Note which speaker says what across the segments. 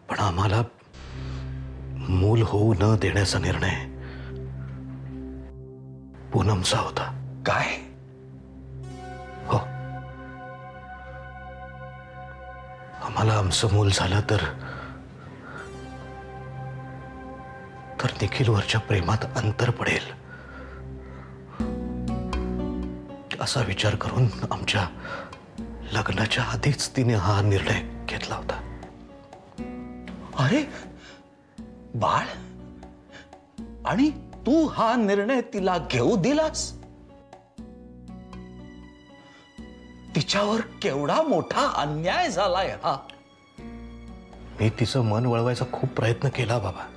Speaker 1: पण आम्हाला मूल होऊ न देण्याचा निर्णय पूनमचा होता.
Speaker 2: काय?
Speaker 1: हो, आम्हाला आमचं मूल झालं तर निखिलवरच्या प्रेमात अंतर पडेल असा विचार करून आमच्या लग्नाच्या आधीच तिने हा निर्णय घेतला होता.
Speaker 2: अरे बाळ, आणि तू हा निर्णय तिला घेऊ दिलास? तिच्यावर केवढा मोठा अन्याय झालाय हा.
Speaker 1: मी तिचं मन वळवायचा खूप प्रयत्न केला बाबा.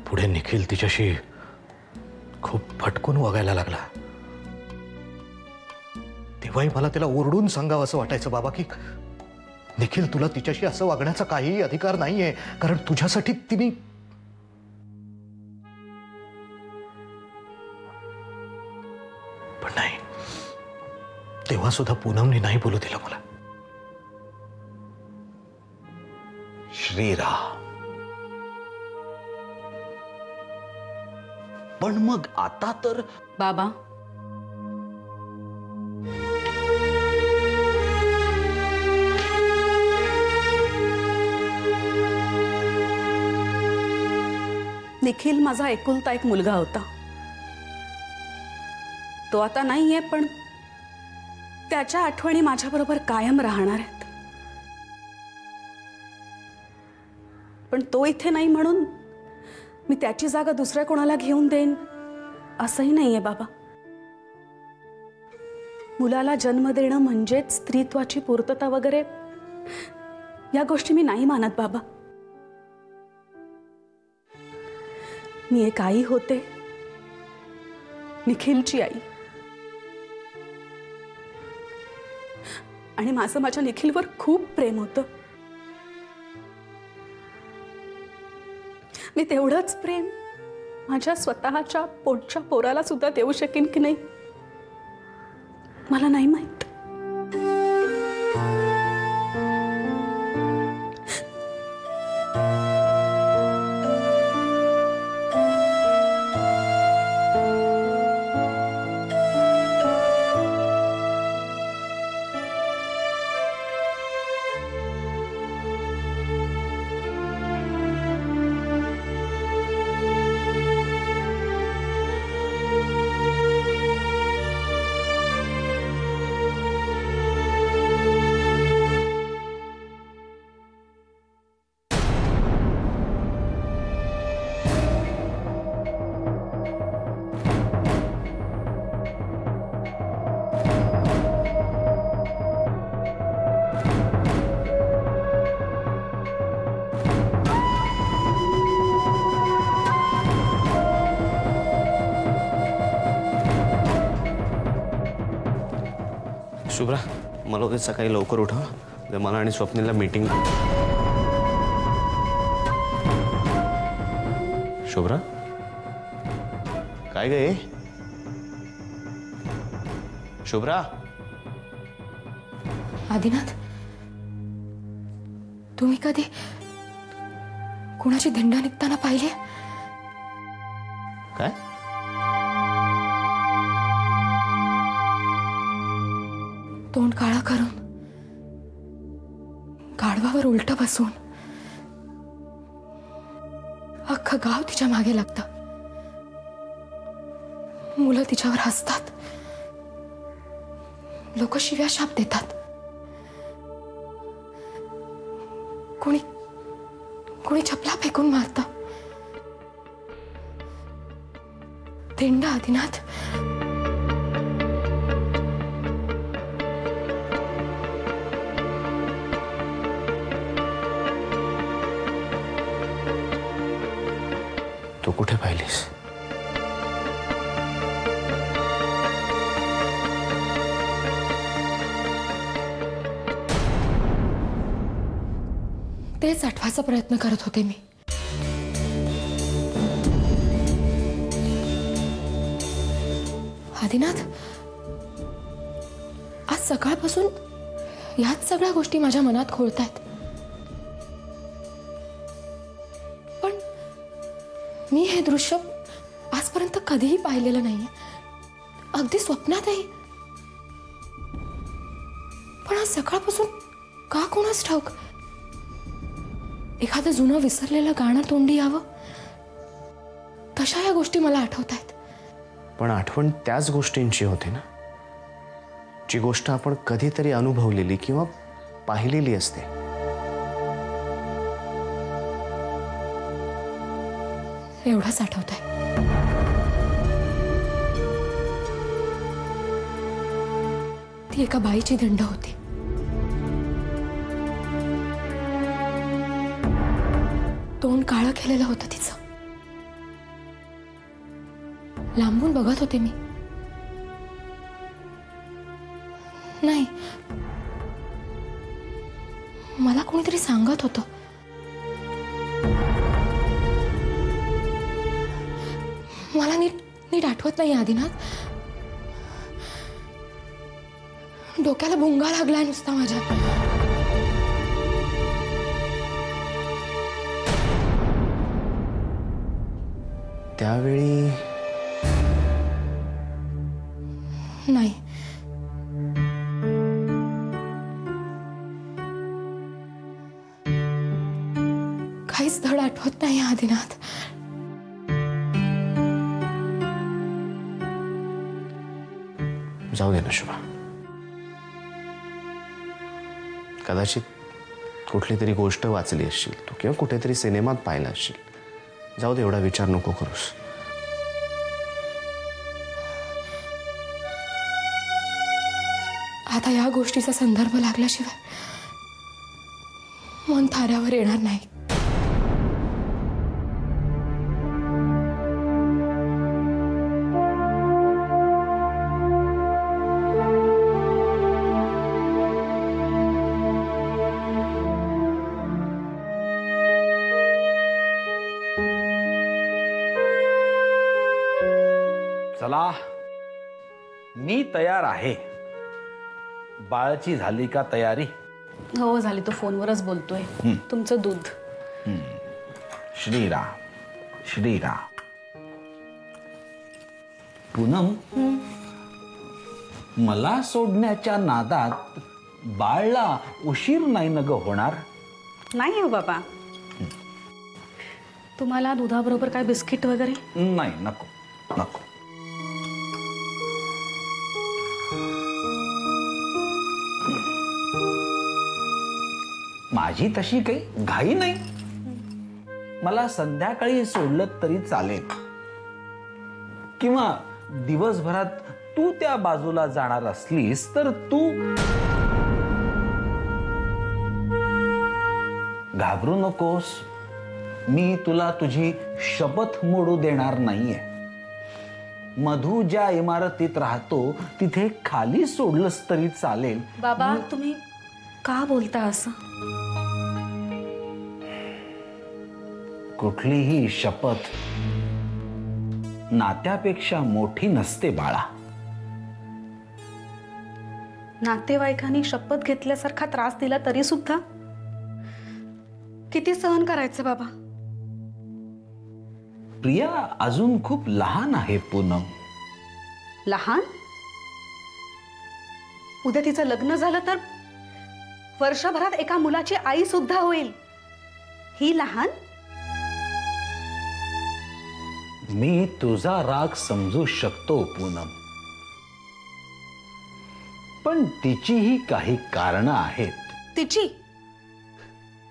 Speaker 1: पुढे निखिल तिच्याशी खूप फटकून वागायला लागला. तेव्हाही मला तिला ओरडून सांगावं असं वाटायचं बाबा की निखिल, तुला तिच्याशी असं वागण्याचा काहीही अधिकार नाहीये, कारण तुझ्यासाठी तिने. पण नाही, तेव्हा सुद्धा पूनमने नाही बोलू दिलं मला.
Speaker 2: श्रीराम, पण मग आता तर
Speaker 3: बाबा, निखिल माझा एकुलता एक मुलगा होता. तो आता नाहीये, पण त्याच्या आठवणी माझ्याबरोबर कायम राहणार आहेत. पण तो इथे नाही म्हणून मी त्याची जागा दुसऱ्या कोणाला घेऊन देईन असंही नाहीये बाबा. मुलाला जन्म देणं म्हणजेच स्त्रीत्वाची पूर्तता वगैरे या गोष्टी मी नाही मानत बाबा. मी एक आई होते, निखिलची आई, आणि माझं माझ्या निखिलवर खूप प्रेम होतं. मी तेवढंच प्रेम माझ्या स्वतःच्या पोटच्या पोराला सुद्धा देऊ शकेन की नाही मला नाही माहित.
Speaker 4: शुभ्रा, मला उद्या सकाळी लवकर उठव. मला आणि स्वप्नीलला मीटिंग. शुभ्रा, काय गे? शुभ्रा.
Speaker 5: आदिनाथ, तुम्ही कधी कुणाची धिंड निघताना पाहिले?
Speaker 4: काय?
Speaker 5: तोंड काळा करून गाढवावर उलट बसून अख्खं गाव तिच्या मागे लागतं. मुलं तिच्यावर हसतात, लोक शिव्या शाप देतात. कोणी कोणी चपला फेकून मारतं. धिंड आदिनाथ,
Speaker 4: तू कुठे पाहिलीस?
Speaker 5: तेच आठवायचा प्रयत्न करत होते मी. आदिनाथ, आज सकाळपासून याच सगळ्या गोष्टी माझ्या मनात खोळतायत. पण मी हे दृश्य आजपर्यंत कधीही पाहिलेलं नाहीये, अगदी स्वप्नातही. पण आज सकाळपासून का कोणास ठाऊक एखादं जुनं विसरलेलं गाणं तोंडी यावं तशा या गोष्टी मला आठवत आहेत.
Speaker 4: पण आठवण त्याच गोष्टींची होती ना, जी गोष्ट आपण कधीतरी अनुभवलेली किंवा पाहिलेली असते.
Speaker 5: एवढंच आठवत आहे. ती एका बाईची दिंड होती. तोंड काळं केलेलं होतं तिचं. लांबून बघत होते मी. नाही, मला कोणीतरी सांगत होतं. मला नीट आठवत नाही आदिनाथ. डोक्याला भुंगा लागलाय नुसता माझ्या.
Speaker 4: त्यावेळी
Speaker 5: नाही, काहीच धड आठवत नाही आदिनाथ.
Speaker 4: जाऊ दे ना शुभा. कदाचित कुठली तरी गोष्ट वाचली असशील तू किंवा कुठेतरी सिनेमात पाहिला असशील. जाऊ दे, एवढा विचार नको करूस.
Speaker 5: आता या गोष्टीचा संदर्भ लागल्याशिवाय मन थाऱ्यावर येणार नाही.
Speaker 2: चला, मी तयार आहे. बाळाची झाली का तयारी?
Speaker 3: हो झाली, तो फोनवरच बोलतोय. तुमचं दूध.
Speaker 2: श्रीराम श्रीराम. पूनम, मला सोडण्याच्या नादात बाळला उशीर नाही न ग होणार?
Speaker 3: नाही हो बाबा. तुम्हाला दुधाबरोबर काय बिस्किट वगैरे?
Speaker 2: नाही, नको नको. माझी तशी काही घाई नाही. मला संध्याकाळी सोडलं तरी चालेल, किंवा दिवसभरात तू त्या बाजूला जाणार असलीस तर तू घाबरू नकोस. मी तुला तुझी शपथ मोडू देणार नाहीये. मधू ज्या इमारतीत राहतो तिथे खाली सोडलंस तरी चालेल.
Speaker 3: बाबा तुम्ही का बोलता असं?
Speaker 2: कुठलीही शपथ नात्यापेक्षा मोठी नसते बाळा.
Speaker 3: नातेवाईकांनी शपथ घेतल्यासारखा त्रास दिला तरी सुद्धा किती सहन करायचं बाबा?
Speaker 2: प्रिया अजून खूप लहान आहे पूनम.
Speaker 3: लहान? उद्या तिचं लग्न झालं तर वर्षभरात एका मुलाची आई सुद्धा होईल. ही लहान?
Speaker 2: मी तुझा राग समजू शकतो पूनम, पण तिचीही काही कारणं आहेत.
Speaker 3: तिची?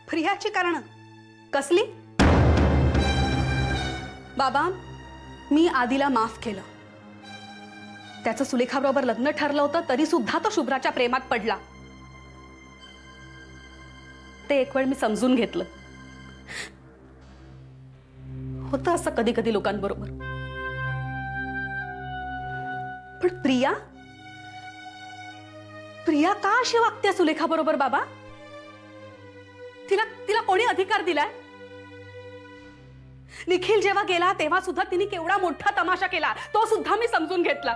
Speaker 3: प्रियाची कारणं कसली? बाबा मी आदिला माफ केलं. त्याचं सुलेखाबरोबर लग्न ठरलं होतं तरी सुद्धा तो शुभ्राच्या प्रेमात पडला. ते एक वेळ मी समजून घेतलं. होतं असं कधी कधी लोकांबरोबर. पण प्रिया प्रिया का अशी वागते सुलेखाबरोबर बाबा? तिला तिला कोणी अधिकार दिलाय? निखिल जेव्हा गेला तेव्हा सुद्धा तिने केवढा मोठा तमाशा केला, तो सुद्धा मी समजून घेतला.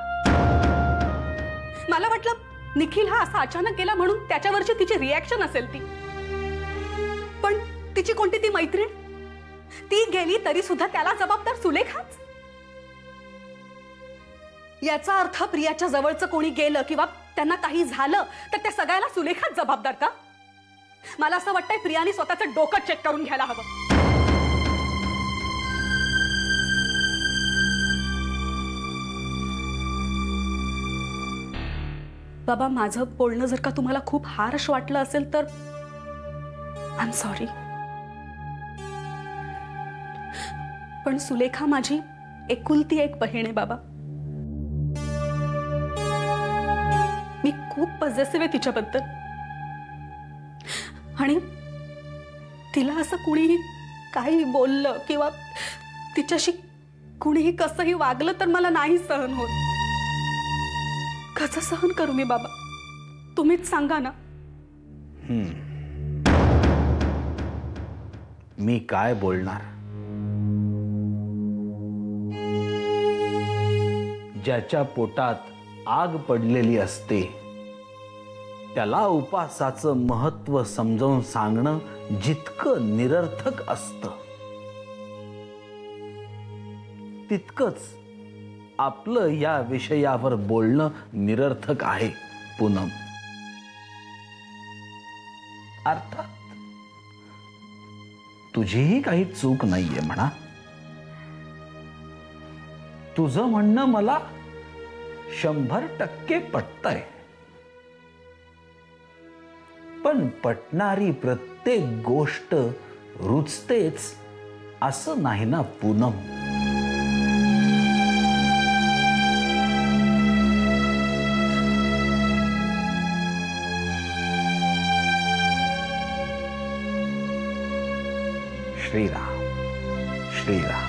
Speaker 3: मला वाटलं निखिल हा असा अचानक गेला म्हणून त्याच्यावरची तिची रिॲक्शन असेल ती, पण तिची कोणती ती मैत्रीण, ती गेली तरी सुद्धा त्याला जबाबदार सुलेखाच. याचा अर्थ प्रियाच्या जवळचं कोणी गेलं किंवा त्यांना काही झालं तर त्या सगळ्याला सुलेखाच जबाबदार का? मला असं वाटतंय प्रियाने स्वतःचं डोकं चेक करून घ्यायला हवं. बाबा, माझं बोलणं जर का तुम्हाला खूप हार्श वाटलं असेल तर आय एम सॉरी, पण सुलेखा माझी एकुलती एक बहीण आहे बाबा. मी खूप पॉझिटिव्ह आहे तिच्याबद्दल, आणि तिला असं कुणीही काही बोललं किंवा तिच्याशी कुणीही कसंही वागलं तर मला नाही सहन होत. कसं सहन करू मी बाबा, तुम्हीच सांगा ना.
Speaker 2: मी काय बोलणार? ज्याच्या पोटात आग पडलेली असते त्याला उपासाचं महत्व समजावून सांगणं जितकं निरर्थक असतं तितकंच आपलं या विषयावर बोलणं निरर्थक आहे पूनम. अर्थात तुझीही काही चूक नाहीये म्हणा. तुझं म्हणणं मला 100% पटतंय, पण पटणारी प्रत्येक गोष्ट रुचतेच असं नाही ना पूनम. श्रीराम श्रीराम.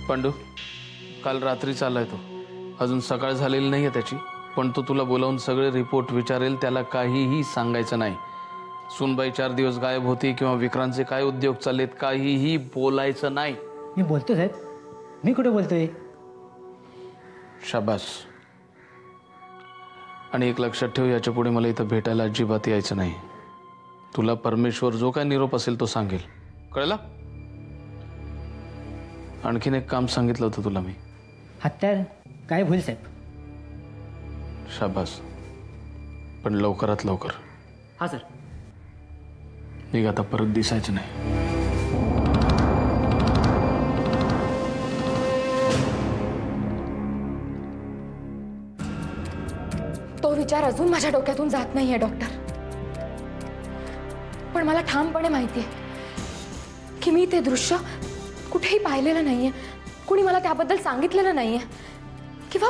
Speaker 6: पांडू, काल रात्री चाललाय तो, अजून सकाळ झालेली नाहीये त्याची, पण तो तुला बोलावून सगळे रिपोर्ट विचारेल. त्याला काहीही सांगायचं नाही. सुनबाई 4 दिवस गायब होती किंवा विक्रांतचे काय उद्योग चाललेत काहीही बोलायचं नाही.
Speaker 7: मी बोलतो साहेब, मी कुठे बोलतोय.
Speaker 6: शाबास. आणि एक लक्षात ठेव, याच्या पुढे मला इथं भेटायला अजिबात यायचं नाही. तुला परमेश्वर जो काय निरोप असेल तो सांगेल, कळलं? आणखीन एक काम सांगितलं होतं तुला मी.
Speaker 7: हत्यार काय भूल साहेब.
Speaker 6: शाबास, पण लवकरात लवकर.
Speaker 7: हा सर.
Speaker 6: निघ आता, परत दिसायचं नाही.
Speaker 5: तो विचार अजून माझ्या डोक्यातून जात नाहीये डॉक्टर. पण मला ठामपणे माहितीये की मी ते दृश्य कुठेही पाहिलेलं नाहीये, कुणी मला त्याबद्दल सांगितलेलं नाहीये किंवा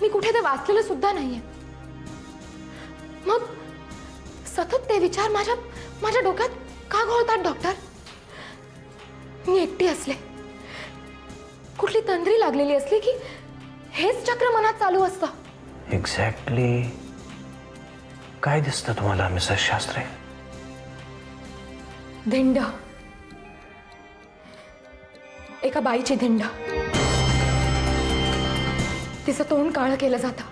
Speaker 5: मी कुठे ते वाचलेलं सुद्धा नाहीये. मग सतत ते विचार माझ्या डोक्यात का घोळतात डॉक्टर? मी एकटी असले, कुठली तंद्री लागलेली असली की हेच चक्र मनात चालू असतं.
Speaker 2: एक्झॅक्टली काय दिसतं तुम्हाला मिसेस शास्त्री?
Speaker 5: धिंड, एका बाईची धिंड. तिचं तोंड काळं केलं जातं.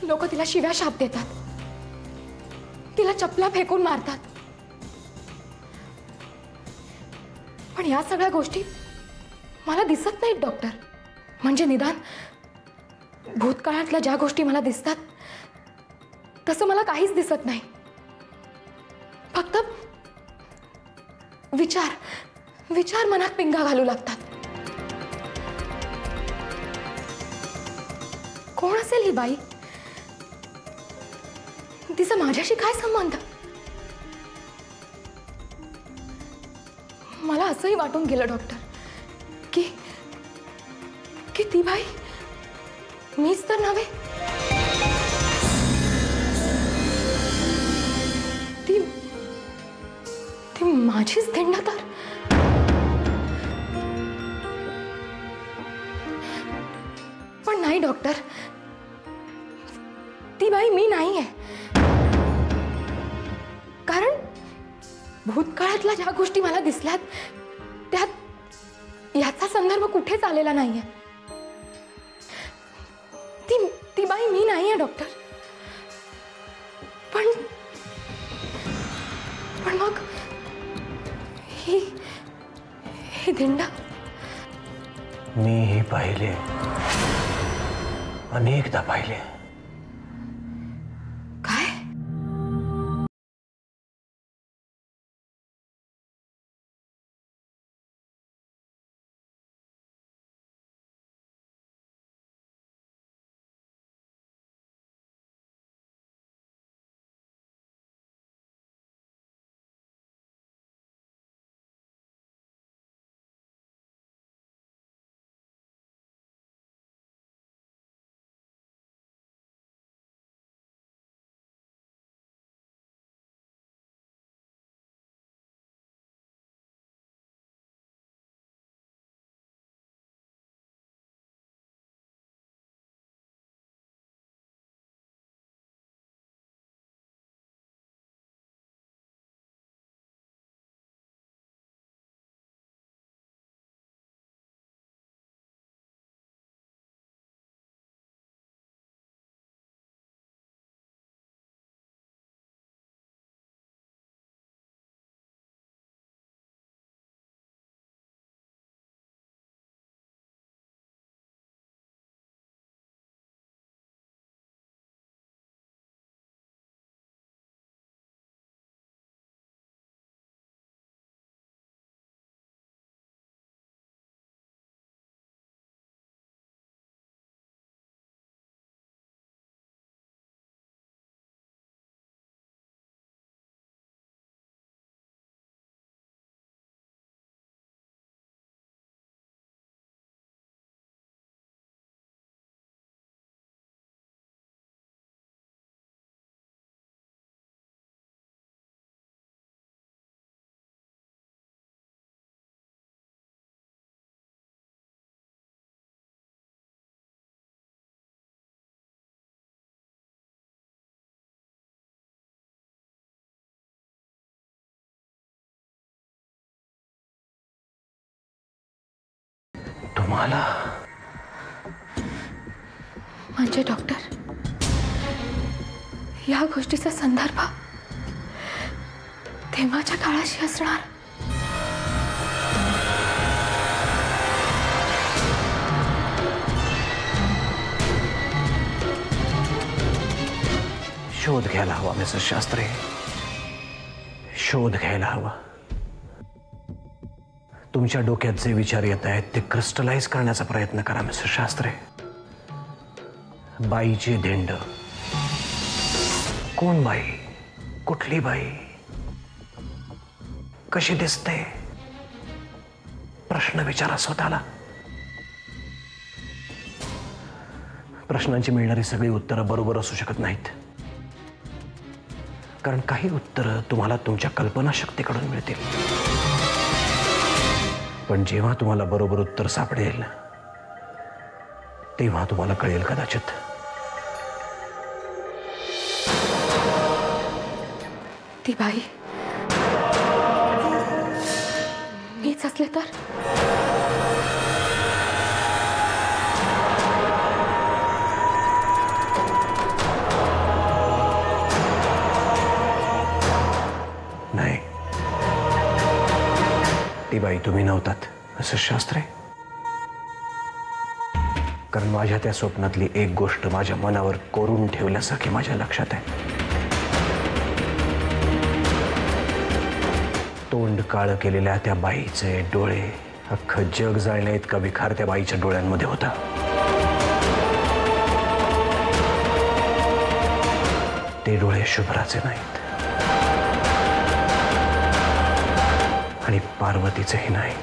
Speaker 5: लोक तिला शिव्या शाप देतात, तिला चपला फेकून मारतात. पण या सगळ्या गोष्टी मला दिसत नाहीत डॉक्टर. म्हणजे निदान भूतकाळातल्या ज्या गोष्टी मला दिसतात तसं मला काहीच दिसत नाही. फक्त विचार मनात पिंगा घालू लागतात. कोण असेल ही बाई? तिचा माझ्याशी काय संबंध? मला असंही वाटून गेलं डॉक्टर की ती बाई मीच तर नव्हे. ती माझीच धिंड तर. पण नाही डॉक्टर, ती बाई मी नाहीये. भूतकाळातल्या ज्या गोष्टी मला दिसल्यात त्यात याचा संदर्भ कुठेच आलेला नाहीये. ती बाई मी नाहीये डॉक्टर. पण मग ही धिंड
Speaker 8: मी हे पाहिले, अनेकदा पाहिले.
Speaker 5: काय?
Speaker 8: तुम्हाला
Speaker 5: म्हणजे डॉक्टर या गोष्टीचा संदर्भ तेव्हाच्या काळाशी असणार.
Speaker 8: शोध घ्यायला हवा मिसेस शास्त्री, शोध घ्यायला हवा. तुमच्या डोक्यात जे विचार येत आहेत ते क्रिस्टलाइज करण्याचा प्रयत्न करा मिसेस शास्त्री. बाईची धिंड, कोण बाई, कुठली बाई, कशी दिसते, प्रश्न विचारा स्वतःला. प्रश्नांची मिळणारी सगळी उत्तरं बरोबर असू शकत नाहीत, कारण काही उत्तरं तुम्हाला तुमच्या कल्पनाशक्तीकडून मिळतील. पण जेव्हा तुम्हाला बरोबर उत्तर सापडेल तेव्हा तुम्हाला कळेल कदाचित.
Speaker 5: ती बाई मीच असले तर?
Speaker 8: नाही, ती बाई तुम्ही नव्हतात मिसेस शास्त्री. कारण माझ्या त्या स्वप्नातली एक गोष्ट माझ्या मनावर कोरून ठेवल्यासारखी माझ्या लक्षात आहे. तोंड काळं केलेल्या त्या बाईचे डोळे, अख्खं जग जाळण्या इतका विखार त्या बाईच्या डोळ्यांमध्ये होता. ते डोळे शुभ्राचे नाहीत आणि पार्वतीचेही नाही.